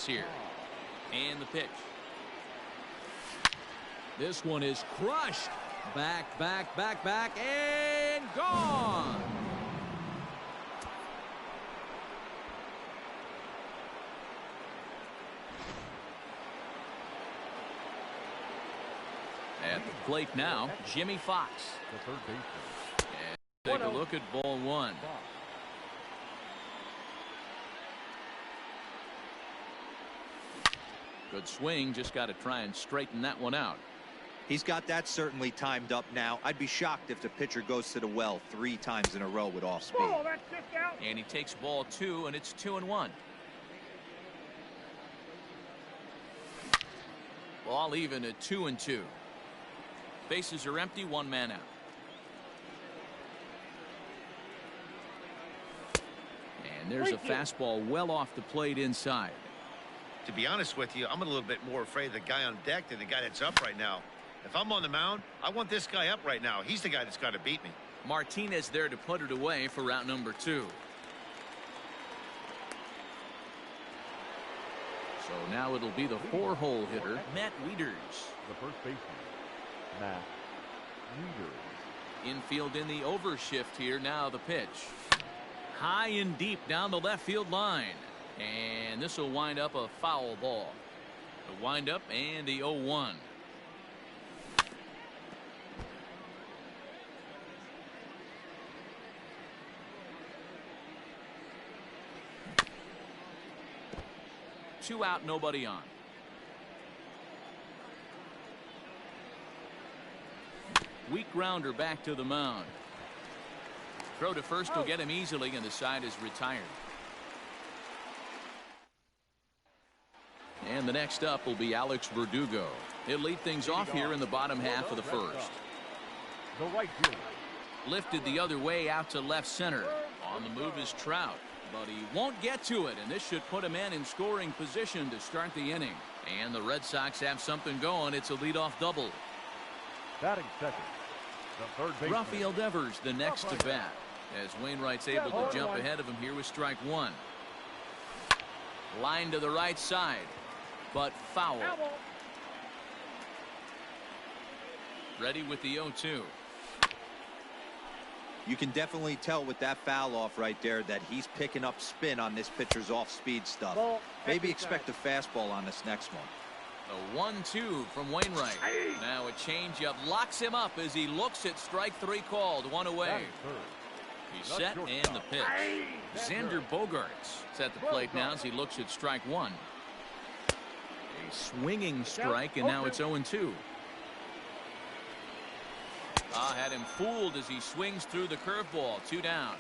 chance here. And the pitch. This one is crushed. Back, and gone. At the plate now, Jimmy Fox. The third baseman. And take a look at ball one. Good swing, just got to try and straighten that one out. He's got that certainly timed up now. I'd be shocked if the pitcher goes to the well 3 times in a row with off speed. And he takes ball 2, and it's 2-1. Ball even at 2-2. Bases are empty, 1 man out. And there's a fastball well off the plate inside. To be honest with you, I'm a little bit more afraid of the guy on deck than the guy that's up right now. If I'm on the mound, I want this guy up right now. He's the guy that's got to beat me. Martinez there to put it away for route number 2. So now it'll be the 4-hole hitter, Matt Wieters. The first baseman, Matt Wieters. Infield in the overshift here. Now the pitch. High and deep down the left field line. And this will wind up a foul ball. The windup and the 0-1. Two out, nobody on. Weak grounder back to the mound. Throw to first will get him easily, and the side is retired. And the next up will be Alex Verdugo. He'll lead things off here in the bottom half of the first. The right fielder. Lifted the other way out to left center. On the move is Trout, but he won't get to it, and this should put him in scoring position to start the inning. And the Red Sox have something going. It's a leadoff double. Batting second, the third baseman. Rafael Devers the next to bat, as Wainwright's able to jump ahead of him here with strike 1. Line to the right side, but foul. Ready with the 0-2. You can definitely tell with that foul off right there that he's picking up spin on this pitcher's off-speed stuff. Maybe expect a fastball on this next one. The 1-2 from Wainwright. Now a changeup locks him up as he looks at strike 3 called. 1 away. He's set and the pitch. Xander Bogaerts is at the plate now as he looks at strike 1. A swinging strike, and now it's 0-2. Had him fooled as he swings through the curveball. 2 down.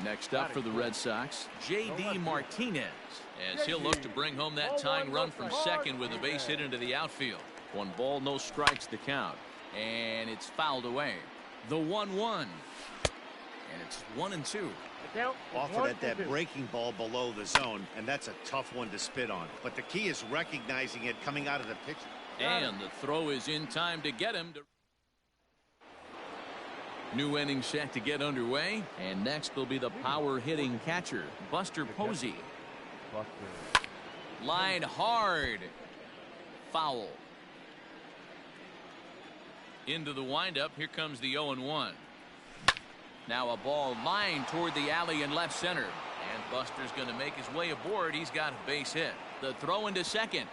Next up for the Red Sox, J.D. Martinez, as he'll look to bring home that tying run from second with a base hit into the outfield. 1 ball, no strikes to count, and it's fouled away. The 1-1, and it's 1-2. Offered at that breaking ball below the zone, and that's a tough one to spit on. But the key is recognizing it coming out of the pitch. And the throw is in time to get him to. New inning set to get underway, and next will be the power hitting catcher, Buster Posey. Line hard. Foul. Into the windup. Here comes the 0-1. Now a ball lined toward the alley in left center, and Buster's going to make his way aboard. He's got a base hit. The throw into second.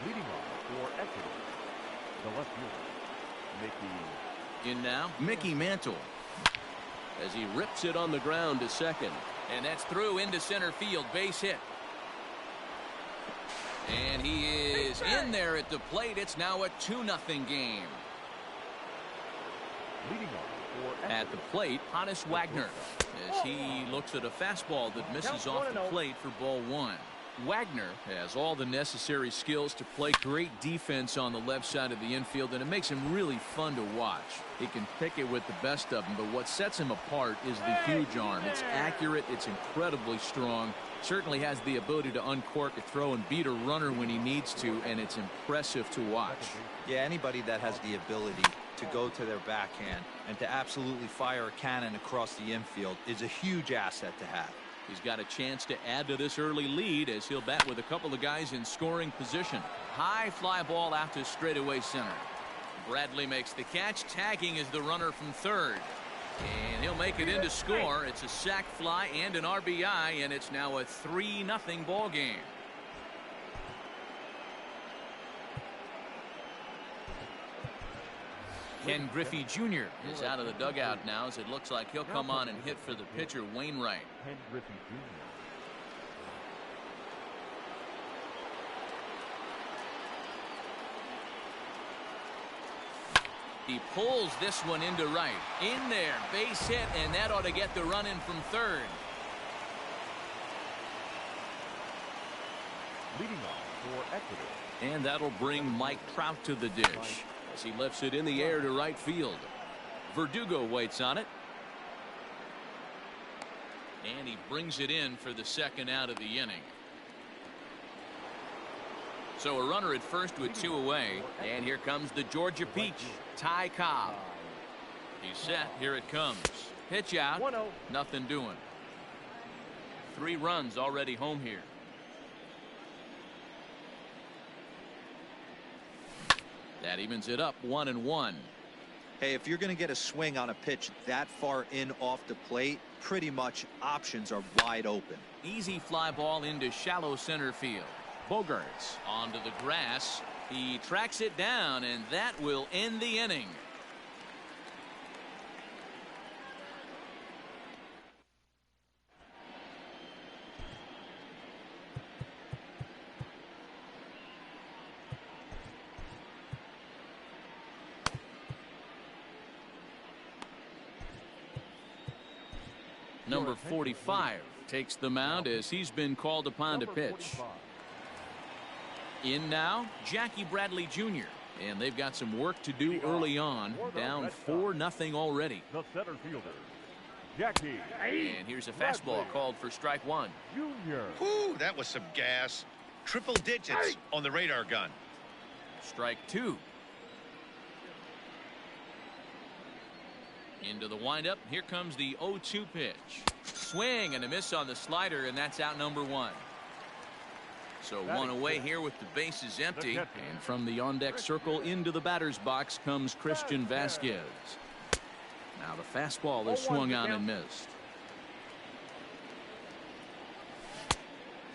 Leading off for Exeter, the left fielder, Mickey. In now, Mickey Mantle, as he rips it on the ground to second. And that's through into center field. Base hit. And he is in there at the plate. It's now a 2-0 game. Leading off for at the plate, Honus Wagner, as he looks at a fastball that misses off the plate for ball 1. Wagner has all the necessary skills to play great defense on the left side of the infield, and it makes him really fun to watch. He can pick it with the best of them, but what sets him apart is the huge arm. It's accurate, it's incredibly strong, certainly has the ability to uncork a throw and beat a runner when he needs to, and it's impressive to watch. Yeah, anybody that has the ability to go to their backhand, and to absolutely fire a cannon across the infield is a huge asset to have. He's got a chance to add to this early lead as he'll bat with a couple of guys in scoring position. High fly ball out to straightaway center. Bradley makes the catch. Tagging is the runner from third. And he'll make it in to score. It's a sac fly and an RBI, and it's now a 3-0 ball game. Ken Griffey Jr. is out of the dugout now, as it looks like he'll come on and hit for the pitcher, Wainwright. Ken Griffey Jr. He pulls this one into right. In there, base hit, and that ought to get the run in from third. Leading off for Ecuador. And that'll bring Mike Trout to the dish as he lifts it in the air to right field. Verdugo waits on it. And he brings it in for the second out of the inning. So a runner at first with 2 away. And here comes the Georgia Peach, Ty Cobb. He's set. Here it comes. Pitch out. Nothing doing. 3 runs already home here. That evens it up 1-1. Hey, if you're going to get a swing on a pitch that far in off the plate, pretty much options are wide open. Easy fly ball into shallow center field. Bogarts onto the grass. He tracks it down, and that will end the inning. Number 45 takes the mound as he's been called upon to pitch. In now, Jackie Bradley Jr. And they've got some work to do early on. Down 4-0 already. The center fielder, Jackie. And here's a fastball called for strike 1. Junior. Whoo, that was some gas. Triple digits on the radar gun. Strike 2. Into the windup. Here comes the 0-2 pitch. Swing and a miss on the slider, and that's out number 1. So 1 away here with the bases empty. And from the on-deck circle into the batter's box comes Christian Vasquez. Now the fastball is swung on and missed.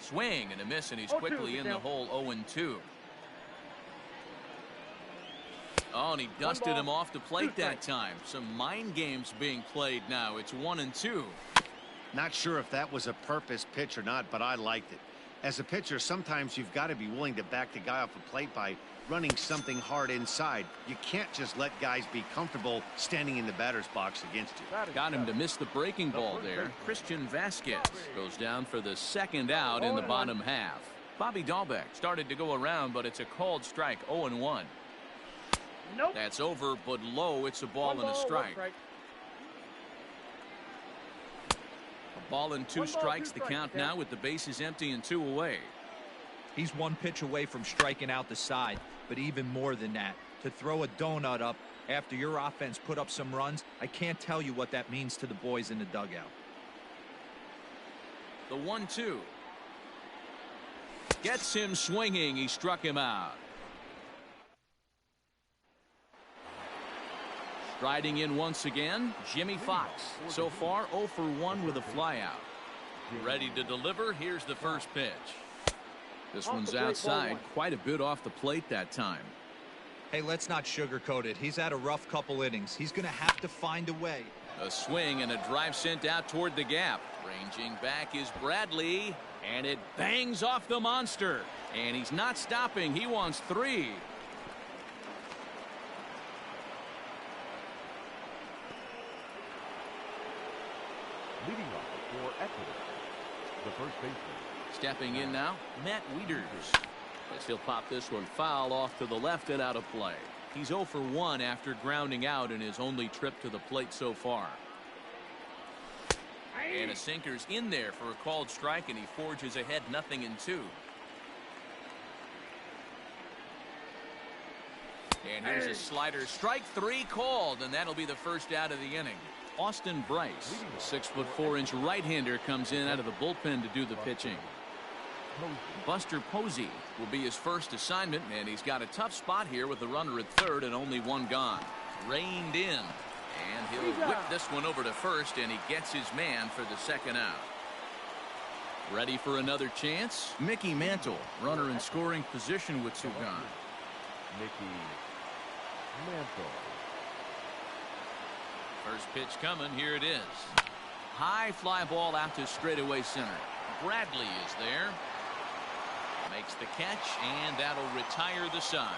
Swing and a miss, and he's quickly in the hole. 0-2. Oh, and he dusted him off the plate that time. Some mind games being played now. It's 1-2. Not sure if that was a purpose pitch or not, but I liked it. As a pitcher, sometimes you've got to be willing to back the guy off the plate by running something hard inside. You can't just let guys be comfortable standing in the batter's box against you. Got him to miss the breaking ball there. Christian Vasquez goes down for the second out in the bottom half. Bobby Dahlbeck started to go around, but it's a called strike. 0-1. Nope. That's over, but low. It's a ball and a strike. A ball and 2 strikes. The count now with the bases empty and 2 away. He's 1 pitch away from striking out the side, but even more than that, to throw a donut up after your offense put up some runs, I can't tell you what that means to the boys in the dugout. The 1-2 gets him swinging. He struck him out. Striding in once again, Jimmy Fox. So far 0 for 1 with a flyout. Ready to deliver. Here's the first pitch. This one's outside, quite a bit off the plate that time. Hey, let's not sugarcoat it. He's had a rough couple innings. He's going to have to find a way. A swing and a drive sent out toward the gap. Ranging back is Bradley, and it bangs off the monster. And he's not stopping. He wants 3. Leading off for Ecuador, the first baseman. Stepping in now, Matt Wieters. As he'll pop this one foul off to the left and out of play. He's 0 for 1 after grounding out in his only trip to the plate so far. And a sinker's in there for a called strike, and he forges ahead 0-2. And here's a slider. Strike 3 called, and that'll be the first out of the inning. Austin Bryce, the 6'4" right-hander, comes in out of the bullpen to do the pitching. Buster Posey will be his first assignment, and he's got a tough spot here with the runner at third and only one gone. Reined in, and he'll whip this one over to first, and he gets his man for the second out. Ready for another chance? Mickey Mantle, runner in scoring position with two gone. Mickey Mantle. First pitch coming. Here it is. High fly ball out to straightaway center. Bradley is there. Makes the catch, and that'll retire the side.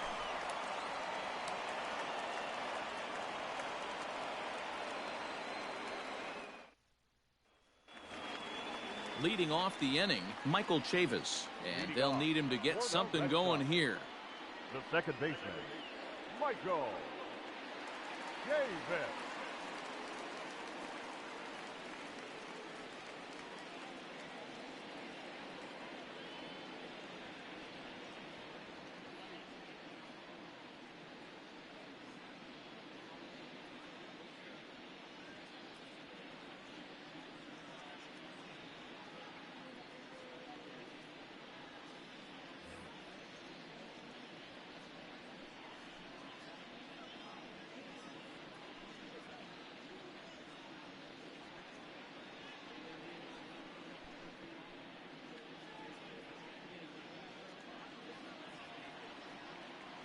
Leading off the inning, Michael Chavis, and they'll need him to get something going here. The second baseman, Michael Chavis.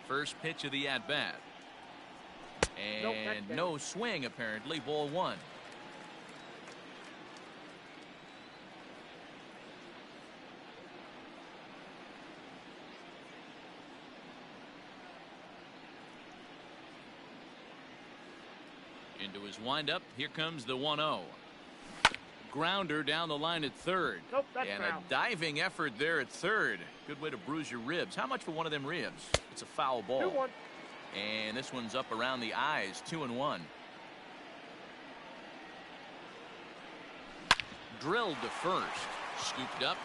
First pitch of the at-bat. And no swing, apparently. Ball one. Into his windup. Here comes the 1-0. Grounder down the line at third. And a diving effort there at third. Good way to bruise your ribs. How much for one of them ribs? It's a foul ball. 2-1. And this one's up around the eyes. 2-1. Drilled to first. Scooped up.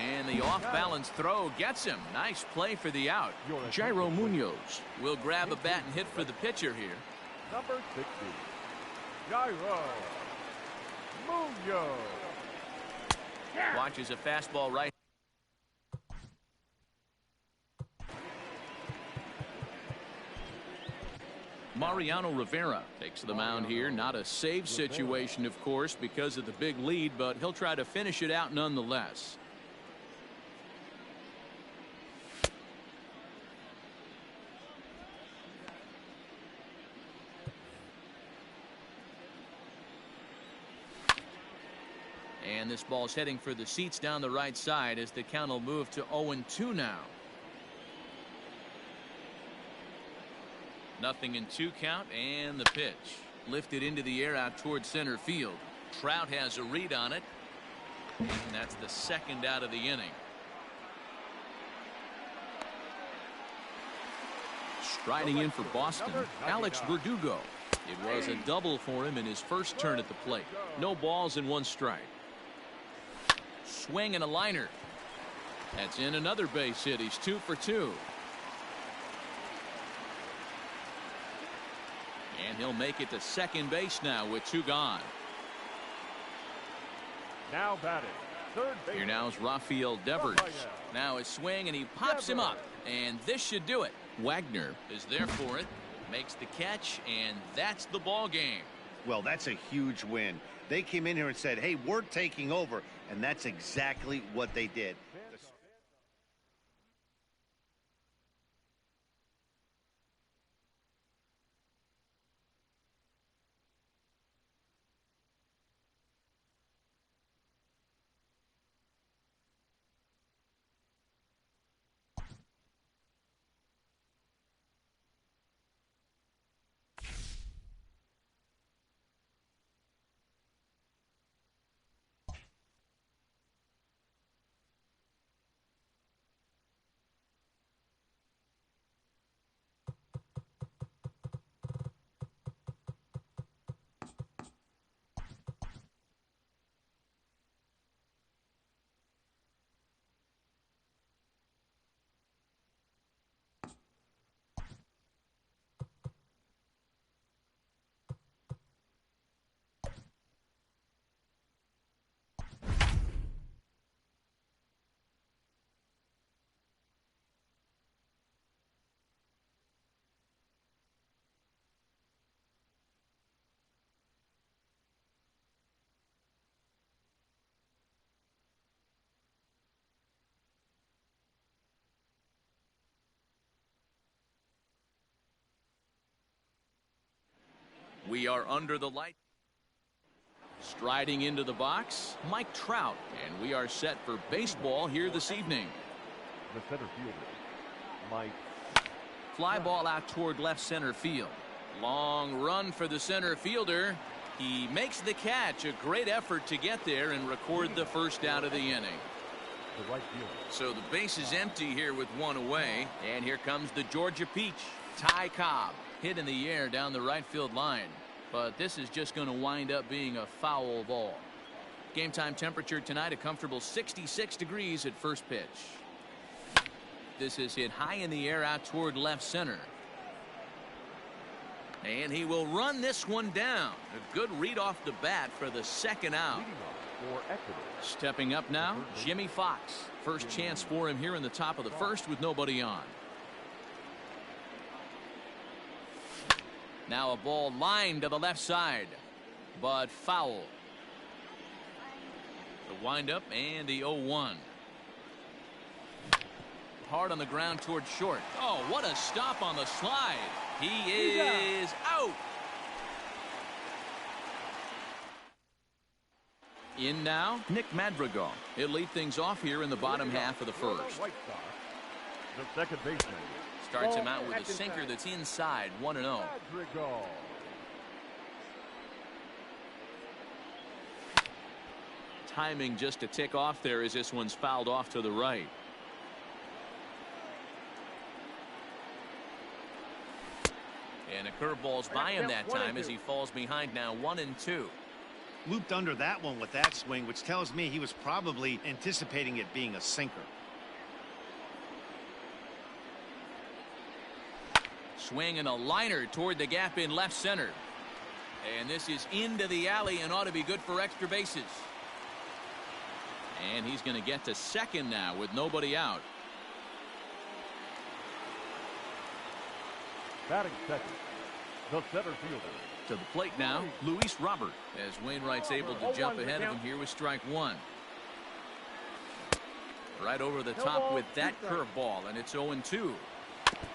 And the off-balance throw gets him. Nice play for the out. Jairo Munoz will grab a bat and hit for the pitcher here. Number 60, Jairo Munoz. Watches a fastball right. Mariano Rivera takes the mound here. Not a save situation, of course, because of the big lead, but he'll try to finish it out nonetheless. And this ball's heading for the seats down the right side as the count will move to 0-2 now. Nothing in 2 count, and the pitch lifted into the air out towards center field. Trout has a read on it, and that's the second out of the inning. Striding in for Boston, Alex Verdugo. It was a double for him in his first turn at the plate. No balls and 1 strike. Swing and a liner. That's in another base hit. He's 2 for 2. And he'll make it to second base now with 2 gone. Now batting, third base. Here now is Rafael Devers. Now his swing, and he pops him up. And this should do it. Wagner is there for it. Makes the catch, and that's the ball game. Well, that's a huge win. They came in here and said, hey, we're taking over. And that's exactly what they did. We are under the light. Striding into the box, Mike Trout, and we are set for baseball here this evening. The center fielder, Mike. Fly ball out toward left center field. Long run for the center fielder. He makes the catch. A great effort to get there and record the first out of the inning. The right fielder. So the base is empty here with one away. And here comes the Georgia Peach. Ty Cobb hit in the air down the right field line. But this is just going to wind up being a foul ball. Game time temperature tonight, a comfortable 66 degrees at first pitch. This is hit high in the air out toward left center. And he will run this one down. A good read off the bat for the second out. Stepping up now, Jimmy Fox. First chance for him here in the top of the first with nobody on. Now a ball lined to the left side, but foul. The windup and the 0-1. Hard on the ground toward short. Oh, what a stop on the slide. He is out. In now, Nick Madrigal. He'll lead things off here in the bottom half of the first. The second baseman. Starts him out with a sinker that's inside, 1-0. Timing just to tick off there as this one's fouled off to the right. And a curveball's by him that time as he falls behind now 1-2. Looped under that one with that swing, which tells me he was probably anticipating it being a sinker. Swing and a liner toward the gap in left center. And this is into the alley and ought to be good for extra bases. And he's going to get to second now with nobody out. Batting second, the center fielder. To the plate now, Luis Robert, as Wainwright's able to jump ahead of him here with strike one. Right over the top with that curveball, and it's 0-2.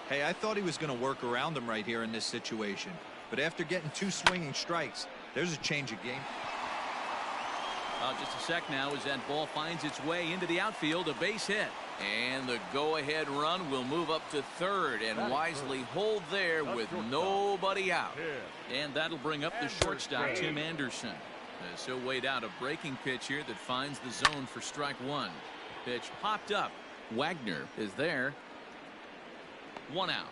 Hey, I thought he was going to work around him right here in this situation. But after getting two swinging strikes, there's a change of game. Just a sec now as that ball finds its way into the outfield, a base hit. And the go-ahead run will move up to third and wisely hold there with nobody out. And that'll bring up the shortstop, Tim Anderson. As he'll wait out a breaking pitch here that finds the zone for strike one. Pitch popped up. Wagner is there. One out.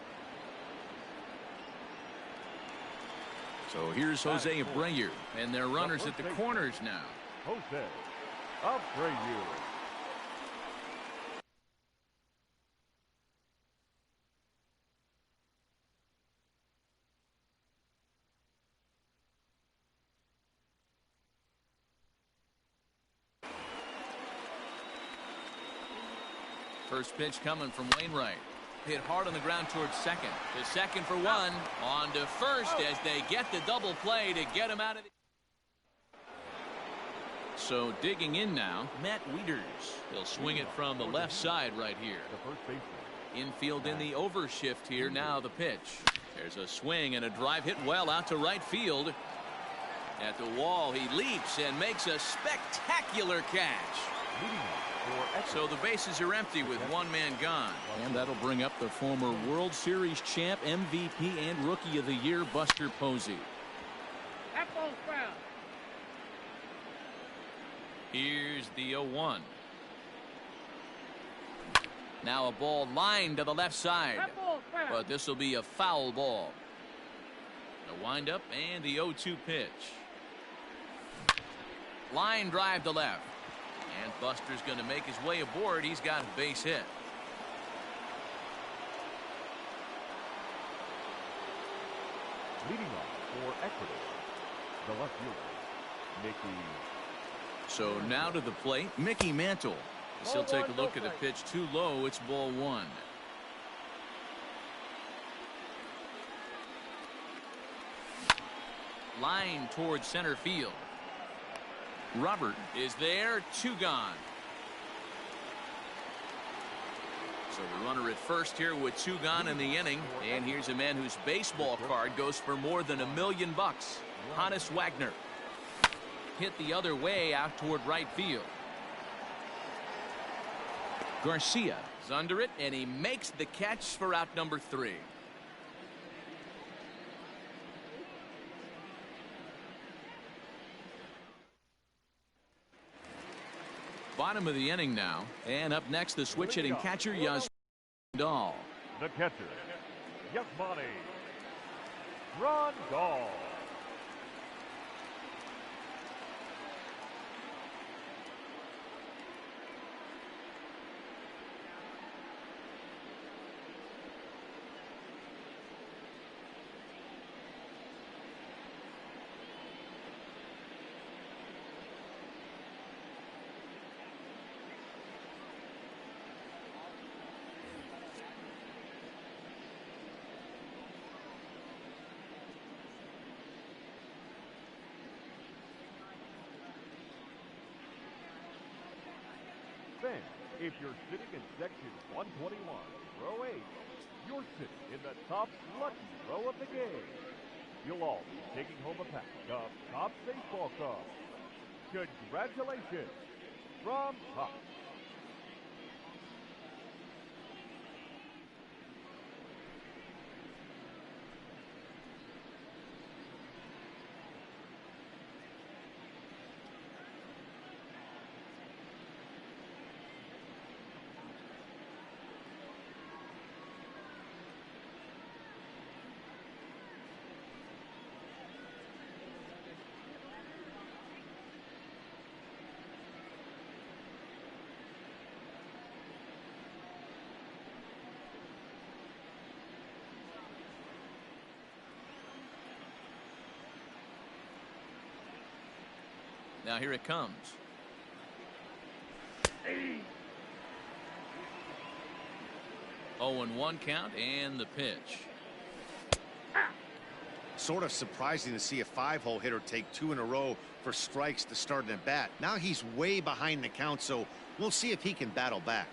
So here's Jose Abreu, and their runners at the corners now. Jose Abreu. First pitch coming from Wainwright. Hit hard on the ground towards second. To second for one. On to first as they get the double play to get him out of the... So digging in now, Matt Wieters. He'll swing it from the left side right here. Infield in the overshift here. Now the pitch. There's a swing and a drive hit well out to right field. At the wall, he leaps and makes a spectacular catch. So the bases are empty with one man gone. And that'll bring up the former World Series champ, MVP, and Rookie of the Year, Buster Posey. Here's the 0-1. Now a ball lined to the left side. But this will be a foul ball. The windup and the 0-2 pitch. Line drive to left. And Buster's going to make his way aboard. He's got a base hit. Leading off for Ecuador, the left fielder, Mickey. So now to the plate, Mickey Mantle. He'll take a look at a pitch too low. It's ball one. Line towards center field. Robert is there, two gone. So the runner at first here with 2 gone in the inning. And here's a man whose baseball card goes for more than $1 million. Honus Wagner. Hit the other way out toward right field. Garcia is under it, and he makes the catch for out number 3. Bottom of the inning now, and up next the switch hitting catcher Yasmani Dahl. The catcher, Yasmani Dahl. If you're sitting in section 121, row 8, you're sitting in the top lucky row of the game. You'll all be taking home a pack of Top baseball cards. Congratulations from Top. Now here it comes. 0-1 count and the pitch. Sort of surprising to see a 5-hole hitter take 2 in a row for strikes to start an at bat. Now he's way behind the count, so we'll see if he can battle back.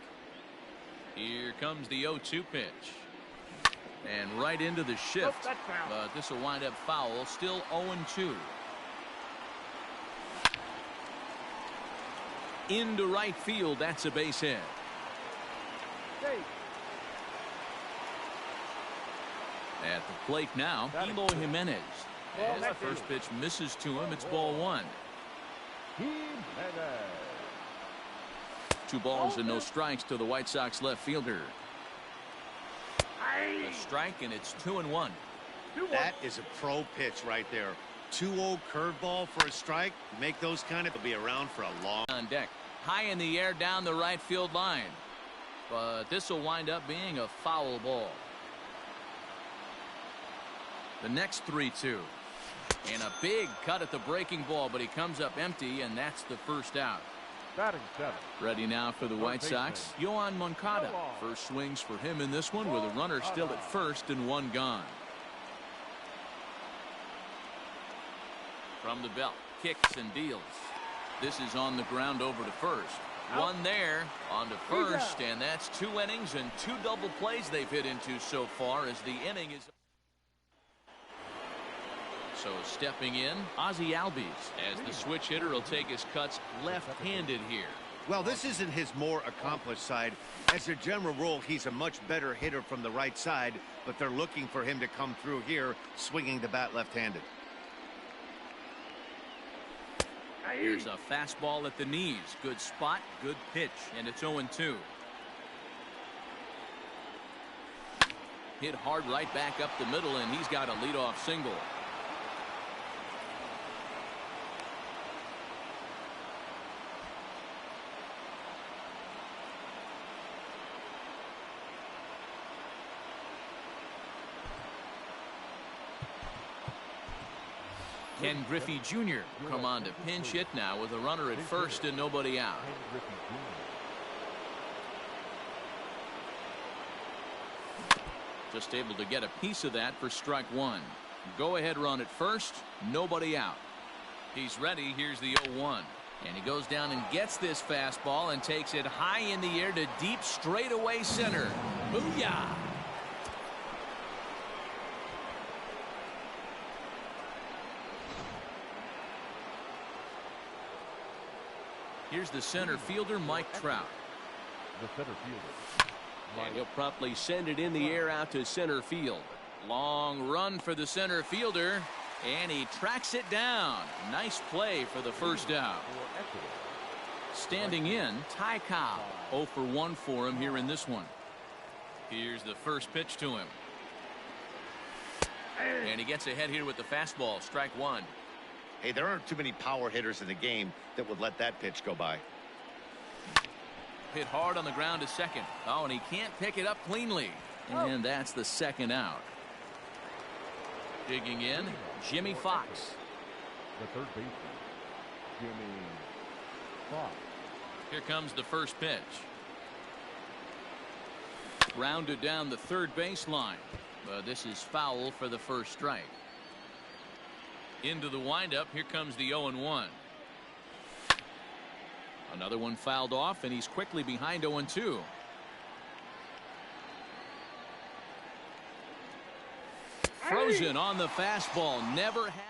Here comes the 0-2 pitch. And right into the shift. But this will wind up foul. Still 0-2. Into right field. That's a base hit. At the plate now, Eloy Jimenez. As the first pitch misses to him, it's ball 1. 2 balls and no strikes to the White Sox left fielder. A strike, and it's 2-1. That is a pro pitch right there. 2-0 curveball for a strike. Make those kind of, will be around for a long. On deck, high in the air down the right field line. But this will wind up being a foul ball. The next 3-2. And a big cut at the breaking ball, but he comes up empty, and that's the first out. Batting 7. Ready now for the White Sox, Yoan Moncada. First swings for him in this one with a runner still at first and 1 gone. From the belt, kicks and deals. This is on the ground over to first. One there, on to first, and that's 2 innings and 2 double plays they've hit into so far as the inning is. So stepping in, Ozzie Albies, as the switch hitter will take his cuts left-handed here. Well, this isn't his more accomplished side. As a general rule, he's a much better hitter from the right side, but they're looking for him to come through here, swinging the bat left-handed. Here's a fastball at the knees. Good spot, good pitch, and it's 0-2. Hit hard right back up the middle, and he's got a leadoff single. Ken Griffey Jr. come on to pinch hit now with a runner at first and nobody out. Just able to get a piece of that for strike 1. Go ahead run at first, nobody out. He's ready. Here's the 0-1. And he goes down and gets this fastball and takes it high in the air to deep straightaway center. Booyah! Here's the center fielder, Mike Trout. The center fielder. And he'll promptly send it in the air out to center field. Long run for the center fielder, and he tracks it down. Nice play for the first out. Standing in, Ty Cobb. 0 for 1 for him here in this one. Here's the first pitch to him. And he gets ahead here with the fastball. Strike one. Hey, there aren't too many power hitters in the game that would let that pitch go by. Hit hard on the ground to second. Oh, and he can't pick it up cleanly. And that's the second out. Digging in, Jimmy Fox. The third baseman, Jimmy Fox. Here comes the first pitch. Rounded down the third baseline. This is foul for the first strike. Into the windup. Here comes the 0-1. Another one fouled off, and he's quickly behind 0-2. Frozen on the fastball. Never had.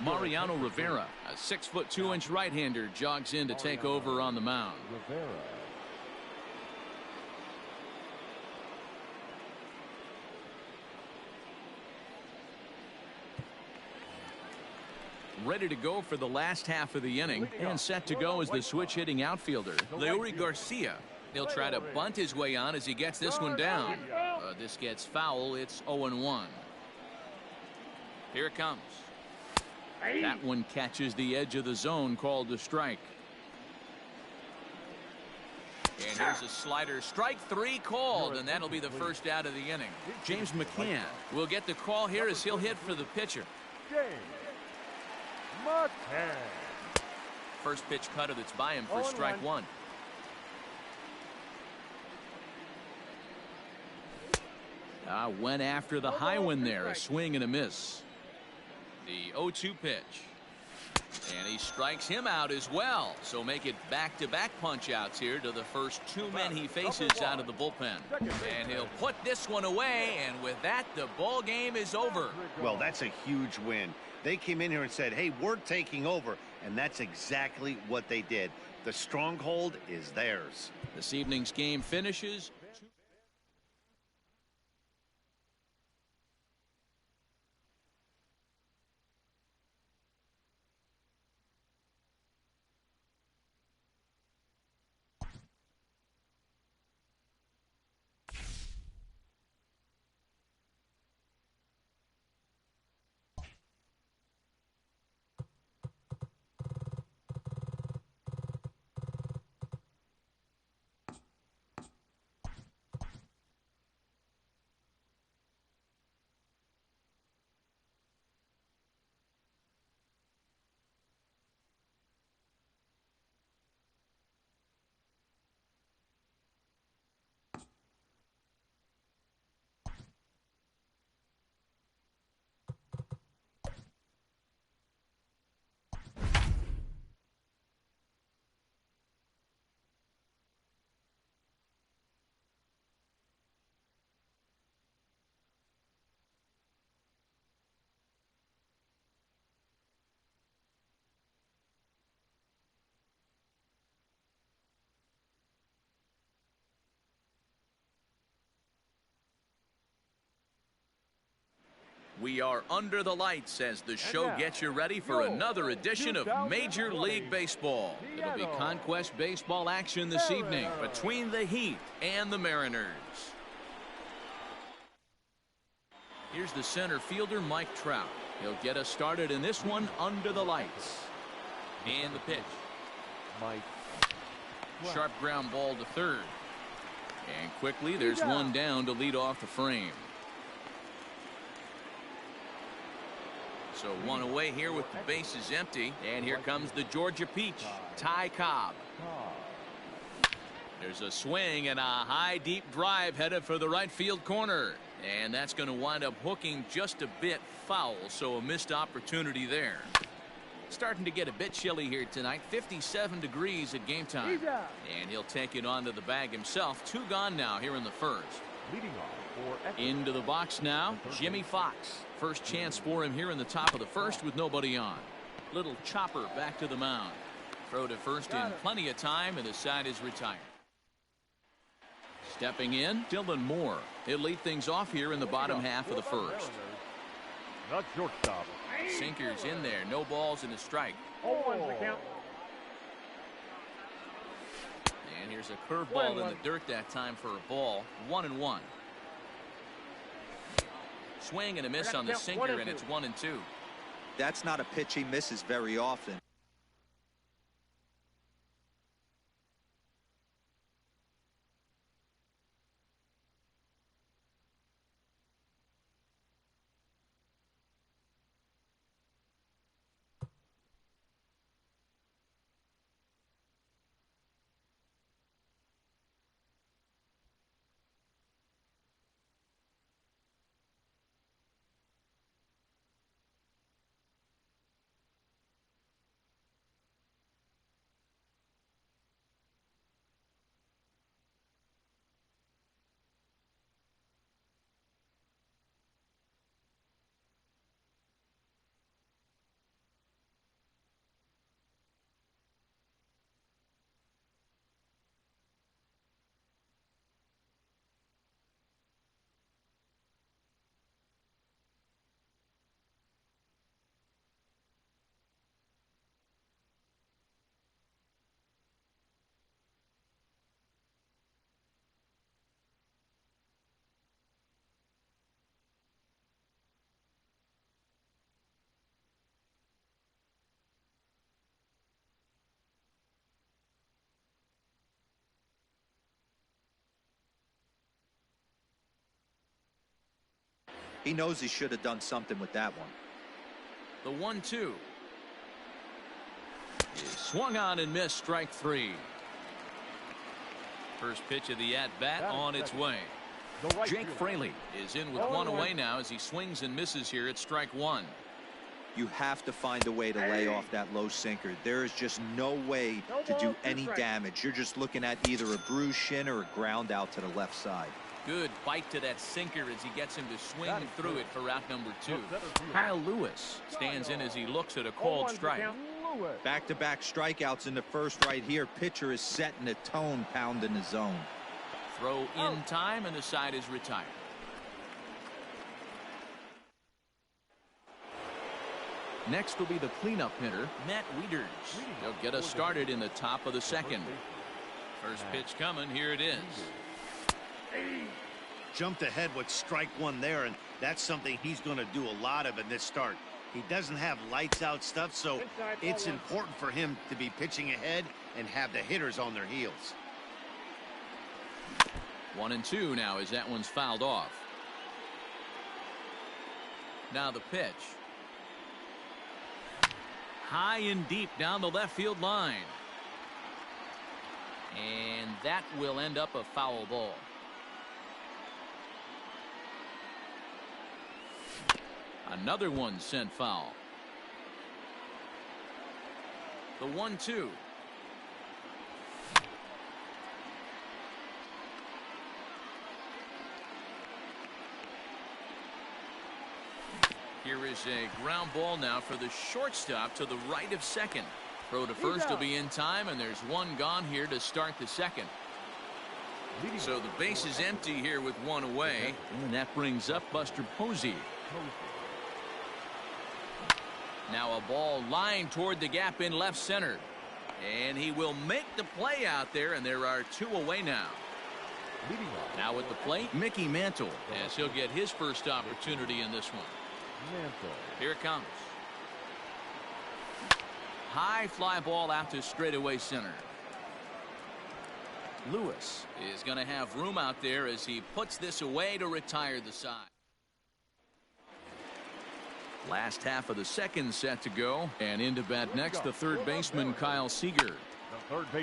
Mariano Rivera, a 6'2" right-hander, jogs in to take over on the mound. Rivera. Ready to go for the last half of the inning, and set to go as the switch-hitting outfielder, Leury Garcia. He'll try to bunt his way on as he gets this one down. This gets foul. It's 0-1. Here it comes. That one catches the edge of the zone, called a strike. And here's a slider. Strike three called, and that'll be the first out of the inning. James McCann will get the call here as he'll hit for the pitcher. James McCann. First pitch cutter that's by him for strike one. Went after the high one there. A swing and a miss. The 0-2 pitch. And he strikes him out as well. So make it back-to-back punch-outs here to the first two men he faces out of the bullpen. And he'll put this one away, and with that, the ball game is over. Well, that's a huge win. They came in here and said, hey, we're taking over, and that's exactly what they did. The stronghold is theirs. This evening's game finishes. We are under the lights as the show gets you ready for another edition of Major League Baseball. It'll be conquest baseball action this evening between the Heat and the Mariners. Here's the center fielder, Mike Trout. He'll get us started in this one under the lights. And the pitch. Mike. Sharp ground ball to third. And quickly there's one down to lead off the frame. So one away here with the bases empty. And here comes the Georgia Peach, Ty Cobb. There's a swing and a high deep drive headed for the right field corner. And that's going to wind up hooking just a bit foul, so a missed opportunity there. Starting to get a bit chilly here tonight. 57 degrees at game time. And he'll take it onto the bag himself. 2 gone now here in the first. Leading off for into the box now, Jimmy Fox. First chance for him here in the top of the first with nobody on. Little chopper back to the mound. Throw to first in plenty of time, and the side is retired. Stepping in, Dylan Moore. He'll lead things off here in the bottom half of the first. Not shortstop. Sinkers in there, no balls and a strike. Oh. And here's a curveball in the dirt that time for a ball. 1-1. Swing and a miss on the sinker, and it's 1-2. That's not a pitch he misses very often. He knows he should have done something with that one. The 1-2 is swung on and missed. Strike 3. First pitch of the at-bat on its way. Jake Fraley is in with 1 away now as he swings and misses here at strike 1. You have to find a way to lay off that low sinker. There is just no way to do any damage. You're just looking at either a bruised shin or a ground out to the left side. Good bite to that sinker as he gets him to swing through it for out number 2. Kyle Lewis stands in as he looks at a called strike. Back-to-back strikeouts in the first right here. Pitcher is setting the tone, pounding the zone. Throw in time, and the side is retired. Next will be the cleanup hitter, Matt Wieters. He'll get us started in the top of the second. First pitch coming. Here it is. Jumped ahead with strike 1 there, and that's something he's going to do a lot of in this start. He doesn't have lights out stuff, so it's important for him to be pitching ahead and have the hitters on their heels. 1-2 now as that one's fouled off. Now the pitch. High and deep down the left field line. And that will end up a foul ball. Another one sent foul. The 1-2. Here is a ground ball now for the shortstop to the right of second. Throw to first will be in time, and there's 1 gone here to start the second. So the base is empty here with 1 away, and that brings up Buster Posey. Now a ball lined toward the gap in left center. And he will make the play out there, and there are 2 away now. Now at the plate, Mickey Mantle, as he'll get his first opportunity in this one. Here it comes. High fly ball out to straightaway center. Lewis is going to have room out there as he puts this away to retire the side. Last half of the second set to go, and into bat next the third baseman Kyle Seager.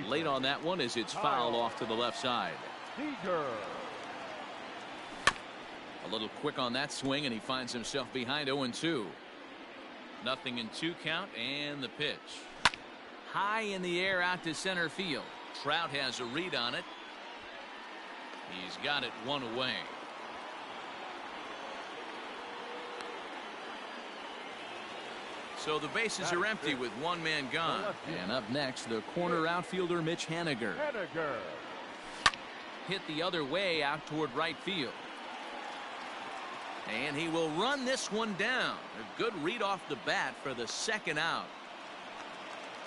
Late on that one as it's fouled off to the left side. A little quick on that swing, and he finds himself behind 0-2. 0-2 count, and the pitch. High in the air out to center field. Trout has a read on it. He's got it one away. So the bases are empty with one man gone. And up next, the corner outfielder Mitch Haniger. Hit the other way out toward right field. And he will run this one down. A good read off the bat for the second out.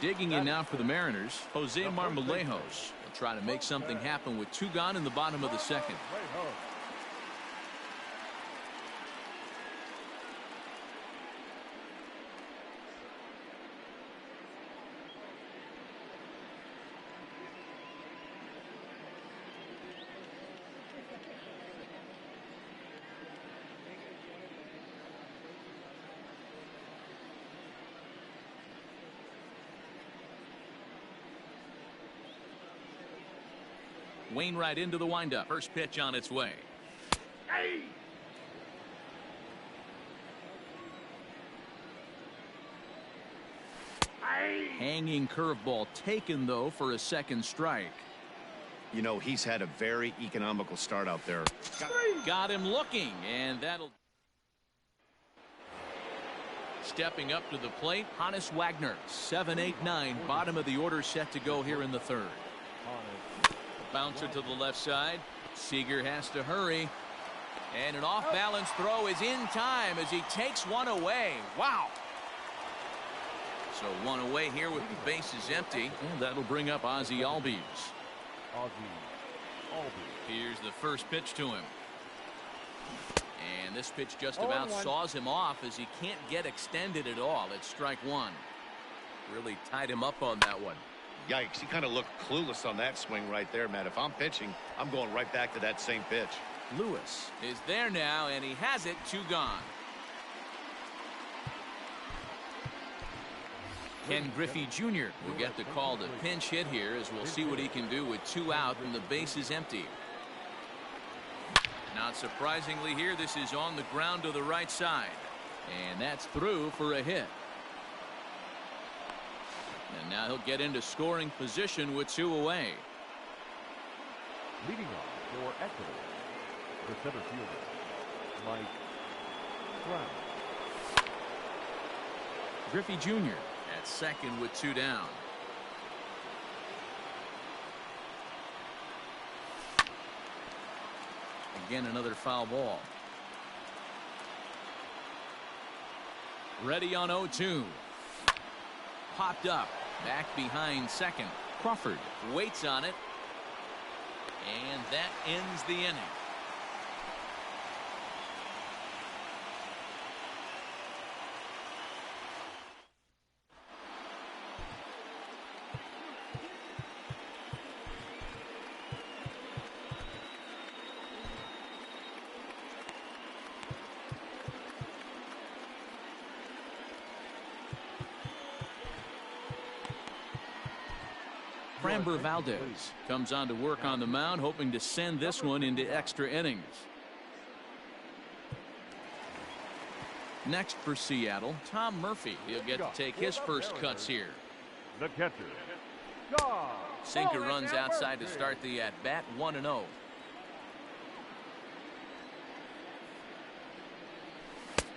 Digging in now for the Mariners, Jose Marmolejos will try to make something happen with two gone in the bottom of the second. Wainwright into the windup. First pitch on its way. Hey! Hanging curveball taken, though, for a second strike. You know, he's had a very economical start out there. Got him looking, and that'll... Stepping up to the plate, Honus Wagner. 7-8-9, bottom of the order set to go here in the third. Bouncer to the left side. Seager has to hurry. And an off-balance throw is in time as he takes one away. Wow. So one away here with the bases empty. And that'll bring up Ozzie Albies. Here's the first pitch to him. And this pitch just about saws him off as he can't get extended at all. It's strike one. Really tied him up on that one. Yikes, he kind of looked clueless on that swing right there, man. If I'm pitching, I'm going right back to that same pitch. Lewis is there now, and he has it. Two gone. Ken Griffey Jr. will get the call to pinch hit here, as we'll see what he can do with two out and the bases empty. Not surprisingly here, this is on the ground to the right side. And that's through for a hit. And now he'll get into scoring position with two away. Leading off for Ecuador, the center fielder, Mike Trout. Griffey Jr. at second with two down. Again, another foul ball. Ready on 0-2. Popped up. Back behind second. Crawford waits on it. And that ends the inning. Framber Valdez comes on to work on the mound, hoping to send this one into extra innings. Next for Seattle, Tom Murphy. He'll get to take his first cuts here. The catcher, Sinker runs outside to start the at-bat, 1-0.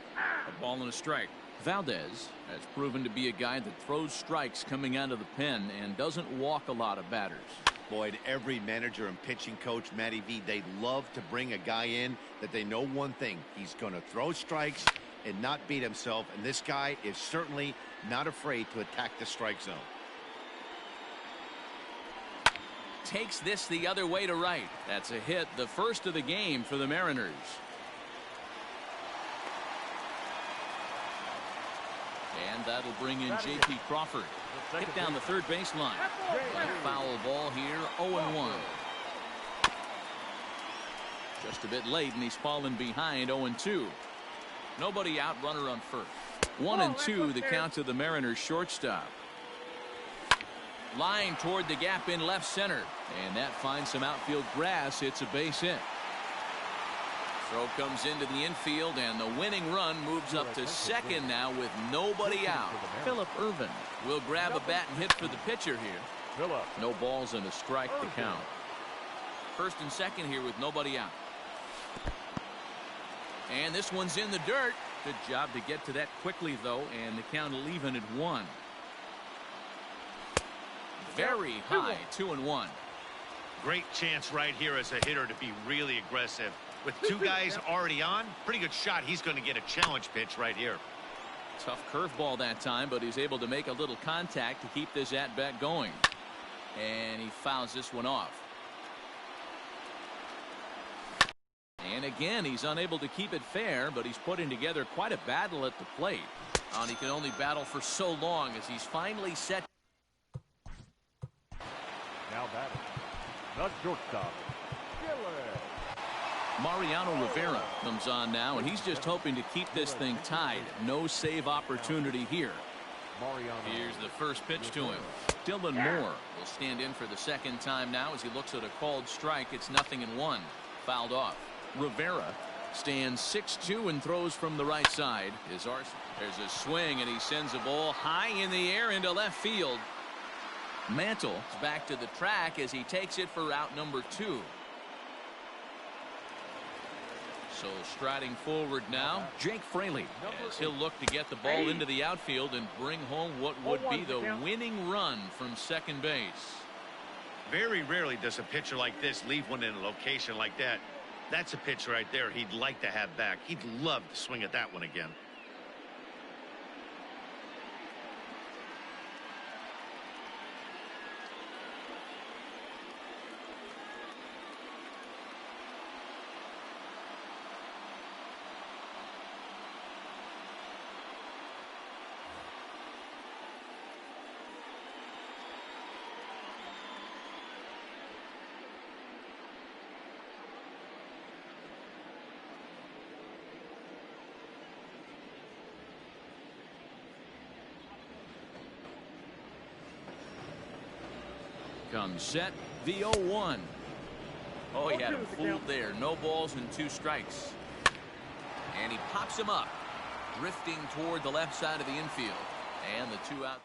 A ball and a strike. Valdez has proven to be a guy that throws strikes coming out of the pen and doesn't walk a lot of batters. Boyd, every manager and pitching coach, Matty V, they love to bring a guy in that they know one thing. He's going to throw strikes and not beat himself, and this guy is certainly not afraid to attack the strike zone. Takes this the other way to right. That's a hit, the first of the game for the Mariners. And that'll bring in J.P. Crawford. Hit down the third baseline. A foul ball here, 0-1. Just a bit late, and he's fallen behind, 0-2. Nobody out, runner on first. 1-2, the count to the Mariners shortstop. Line toward the gap in left center. And that finds some outfield grass. It's a base hit. Throw comes into the infield, and the winning run moves up to second now with nobody out. Phillip Ervin will grab a bat and hit for the pitcher here. No balls and a strike to count. First and second here with nobody out. And this one's in the dirt. Good job to get to that quickly, though, and the count will even at 1. Very high, 2-1. Great chance right here as a hitter to be really aggressive. With 2 guys already on, pretty good shot. He's going to get a challenge pitch right here. Tough curveball that time, but he's able to make a little contact to keep this at-bat going. And he fouls this one off. And again, he's unable to keep it fair, but he's putting together quite a battle at the plate. And he can only battle for so long as he's finally set. Now batting, the shortstop, Mariano Rivera comes on now, and he's just hoping to keep this thing tied. No save opportunity here. Here's the first pitch to him. Dylan Moore will stand in for the second time now as he looks at a called strike. It's 0-1. Fouled off. Rivera stands 6-2 and throws from the right side. There's a swing, and he sends a ball high in the air into left field. Mantle is back to the track as he takes it for out number 2. So striding forward now, Jake Fraley, as he'll look to get the ball into the outfield and bring home what would be the winning run from second base. Very rarely does a pitcher like this leave one in a location like that. That's a pitch right there he'd like to have back. He'd love to swing at that one again. Comes set, the 0-1. Oh, he had him fooled there. No balls and 2 strikes. And he pops him up, drifting toward the left side of the infield. And the 2 out.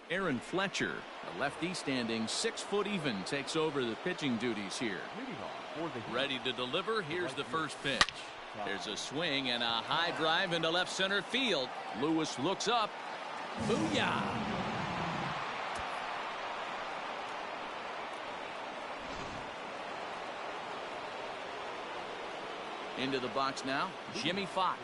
Aaron Fletcher, a lefty standing 6 foot even, takes over the pitching duties here. Ready to deliver. Here's the first pitch. There's a swing and a high drive into left center field. Lewis looks up. Booyah! Into the box now, Jimmy Fox,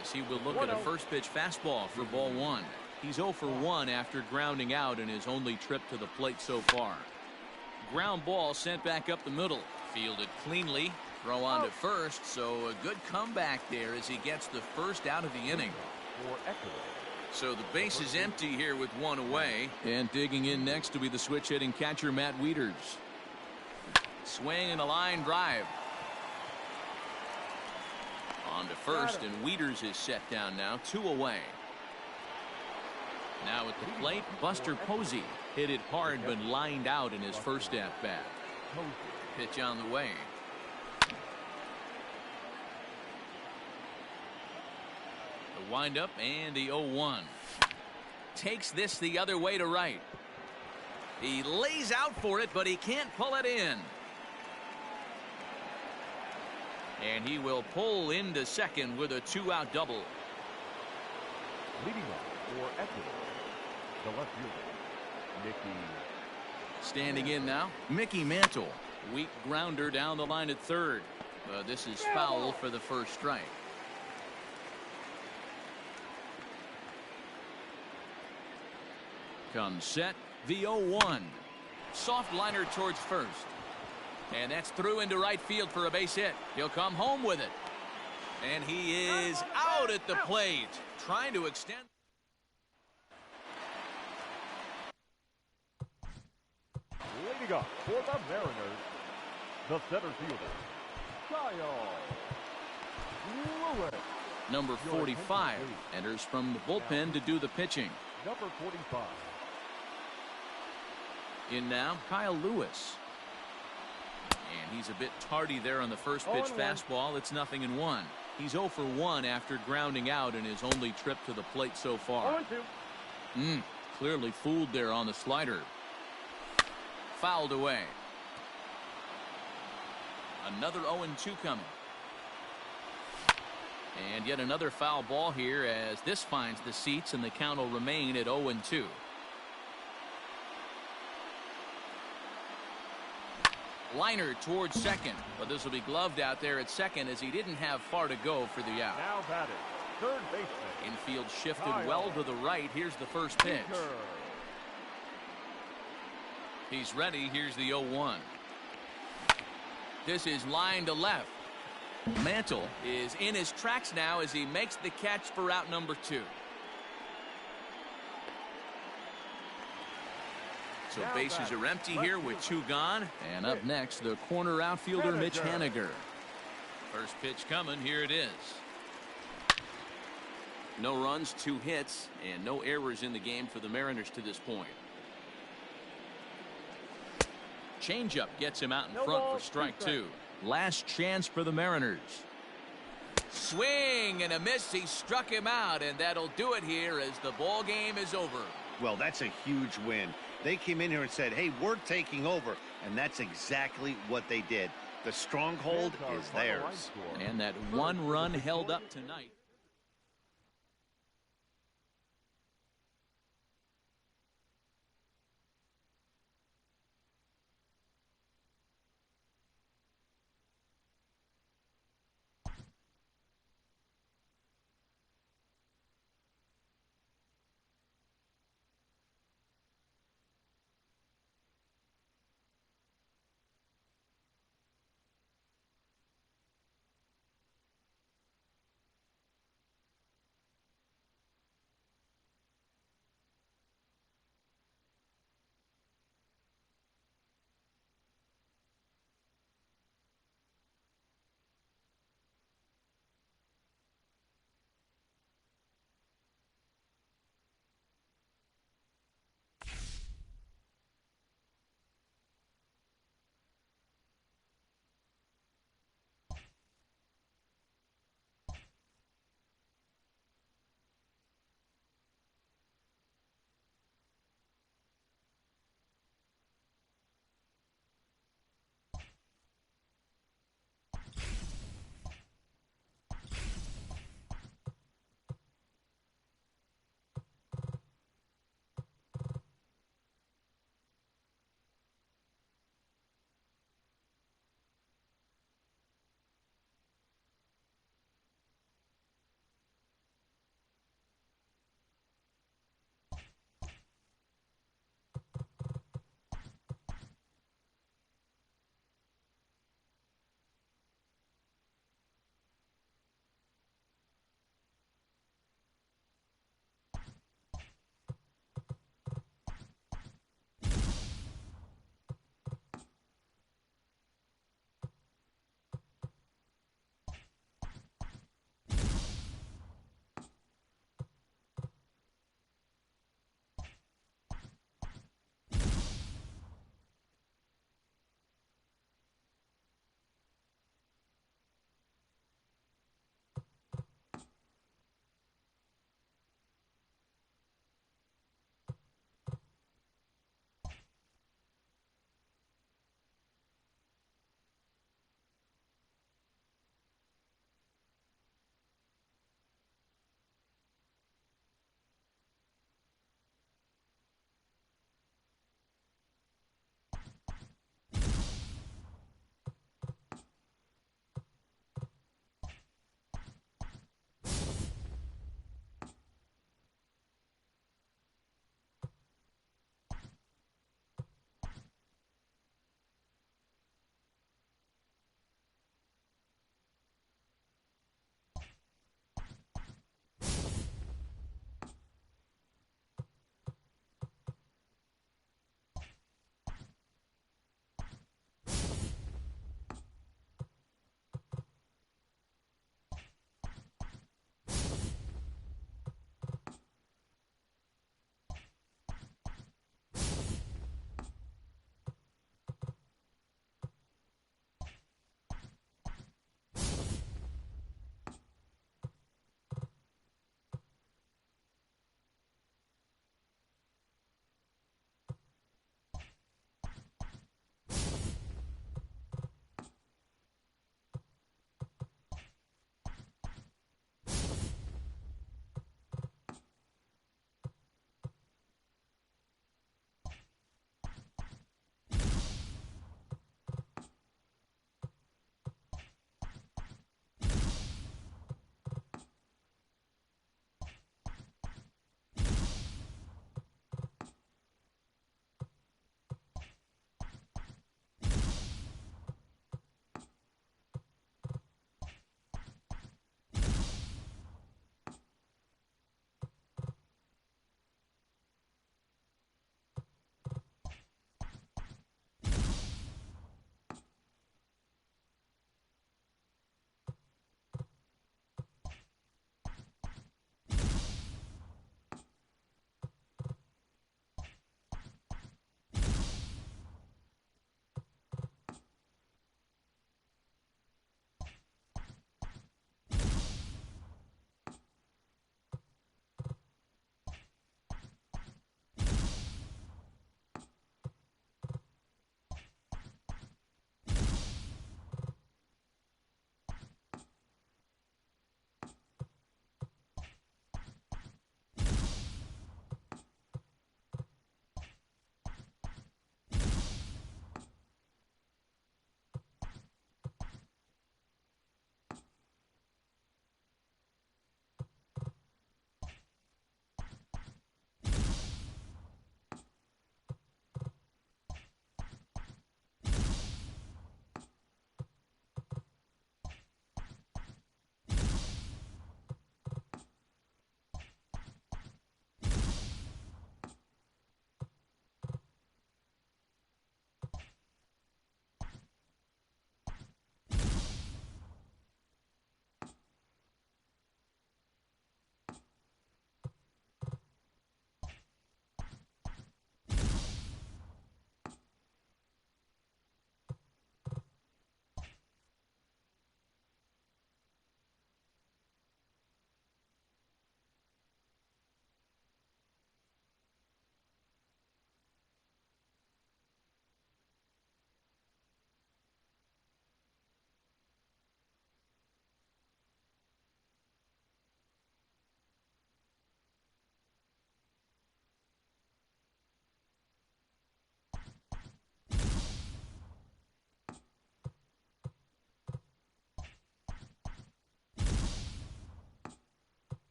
as he will look at a first pitch fastball for ball 1. He's 0 for 1 after grounding out in his only trip to the plate so far. Ground ball sent back up the middle, fielded cleanly, throw on to first, so a good comeback there as he gets the first out of the inning. So the base is empty here with 1 away, and digging in next to be the switch hitting catcher Matt Wieters. Swing and a line drive. On to first, and Wieters is set down now, 2 away. Now at the plate, Buster Posey hit it hard but lined out in his first at bat. Pitch on the way. The windup and the 0-1. Takes this the other way to right. He lays out for it, but he can't pull it in. And he will pull into second with a 2-out double. Leading off for Exeter, the left fielder, Mickey. Standing in now, Mickey Mantle. Weak grounder down the line at third. This is foul for the first strike. Comes set, the 0-1. Soft liner towards first. And that's through into right field for a base hit. He'll come home with it. And he is out at the plate, trying to extend. Leading up for the Mariners, the center fielder, Kyle Lewis. Number 45 enters from the bullpen to do the pitching. Number 45. In now, Kyle Lewis. And he's a bit tardy there on the first pitch fastball. It's 0-1. He's 0 for 1 after grounding out in his only trip to the plate so far. Clearly fooled there on the slider. Fouled away. Another 0-2 coming. And yet another foul ball here as this finds the seats, and the count will remain at 0-2. Liner towards second, but this will be gloved out there at second as he didn't have far to go for the out. Now batting, third baseman. Infield shifted well to the right. Here's the first pitch. He's ready. Here's the 0-1. This is line to left. Mantle is in his tracks now as he makes the catch for out number 2. So bases are empty here with 2 gone. And up next, the corner outfielder, Mitch Haniger. First pitch coming. Here it is. No runs, 2 hits, and no errors in the game for the Mariners to this point. Changeup gets him out in front for strike 2. Last chance for the Mariners. Swing and a miss. He struck him out, and that'll do it here as the ball game is over. Well, that's a huge win. They came in here and said, hey, we're taking over, and that's exactly what they did. The stronghold is theirs. And that 1 run held up tonight.